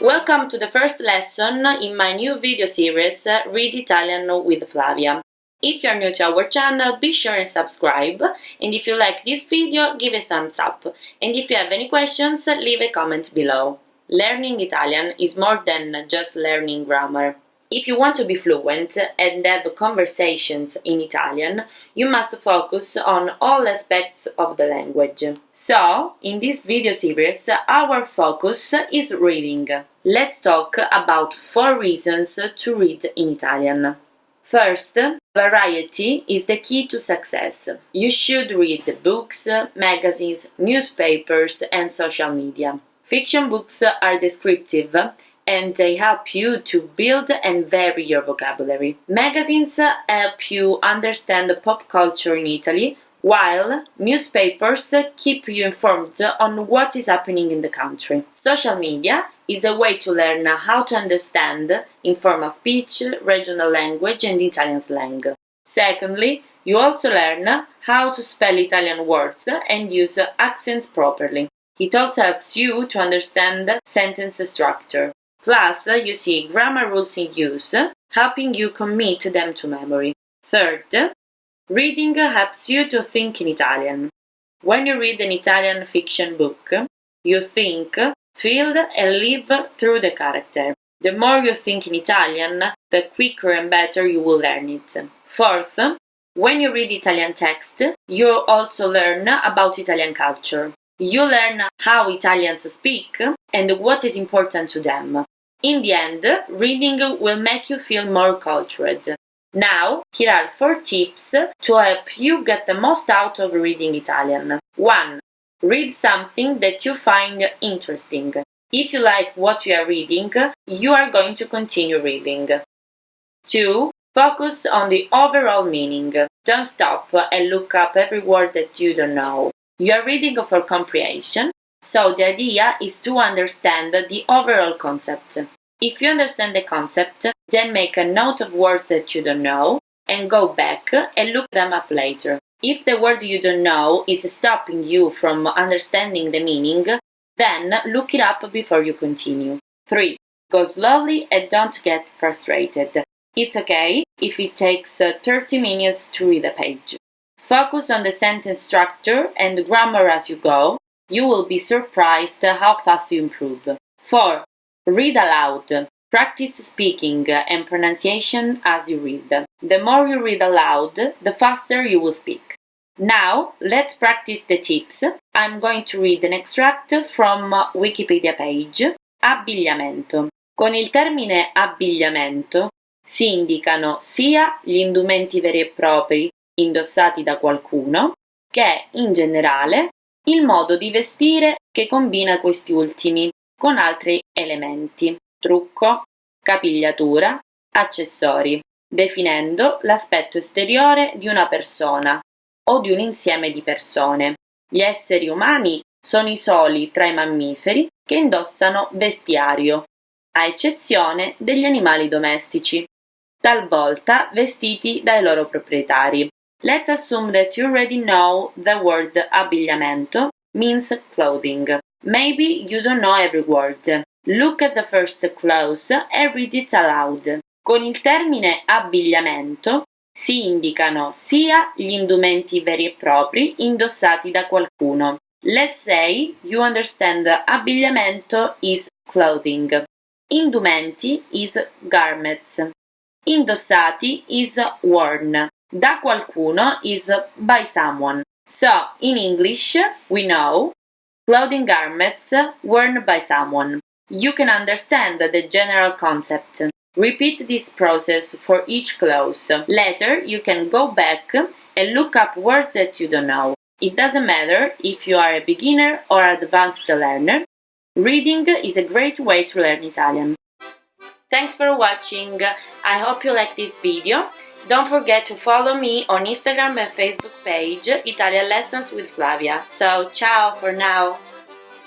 Welcome to the first lesson in my new video series, Read Italian with Flavia. If you are new to our channel, be sure and subscribe, and if you like this video, give a thumbs up, and if you have any questions, leave a comment below. Learning Italian is more than just learning grammar. If you want to be fluent and have conversations in Italian, you must focus on all aspects of the language. So, in this video series, our focus is reading. Let's talk about 4 reasons to read in Italian. First, variety is the key to success. You should read books, magazines, newspapers, and social media. Fiction books are descriptive and they help you to build and vary your vocabulary. Magazines help you understand pop culture in Italy, while newspapers keep you informed on what is happening in the country. Social media is a way to learn how to understand informal speech, regional language, and Italian slang. Secondly, you also learn how to spell Italian words and use accents properly. It also helps you to understand sentence structure. Plus, you see grammar rules in use, helping you commit them to memory. Third, reading helps you to think in Italian. When you read an Italian fiction book, you think, feel, and live through the character. The more you think in Italian, the quicker and better you will learn it. Fourth, when you read Italian text, you also learn about Italian culture. You learn how Italians speak and what is important to them. In the end, reading will make you feel more cultured. Now, here are 4 tips to help you get the most out of reading Italian. 1. Read something that you find interesting. If you like what you are reading, you are going to continue reading. 2. Focus on the overall meaning. Don't stop and look up every word that you don't know. You are reading for comprehension, so the idea is to understand the overall concept. If you understand the concept, then make a note of words that you don't know and go back and look them up later. If the word you don't know is stopping you from understanding the meaning, then look it up before you continue. 3. Go slowly and don't get frustrated. It's okay if it takes 30 minutes to read a page. Focus on the sentence structure and grammar as you go. You will be surprised how fast you improve. 4. Read aloud. Practice speaking and pronunciation as you read. The more you read aloud, the faster you will speak. Now, let's practice the tips. I'm going to read an extract from Wikipedia page. Abbigliamento. Con il termine abbigliamento si indicano sia gli indumenti veri e propri indossati da qualcuno, che in generale il modo di vestire che combina questi ultimi con altri elementi, trucco, capigliatura, accessori, definendo l'aspetto esteriore di una persona o di un insieme di persone. Gli esseri umani sono i soli tra i mammiferi che indossano vestiario, a eccezione degli animali domestici, talvolta vestiti dai loro proprietari. Let's assume that you already know the word abbigliamento means clothing. Maybe you don't know every word. Look at the first clause and read it aloud. Con il termine abbigliamento si indicano sia gli indumenti veri e propri indossati da qualcuno. Let's say you understand abbigliamento is clothing. Indumenti is garments. Indossati is worn. Da qualcuno is by someone. So, in English, we know clothing garments worn by someone. You can understand the general concept. Repeat this process for each clause. Later, you can go back and look up words that you don't know. It doesn't matter if you are a beginner or advanced learner. Reading is a great way to learn Italian. Thanks for watching. I hope you like this video. Don't forget to follow me on Instagram and Facebook page Italian Lessons with Flavia. So, ciao for now!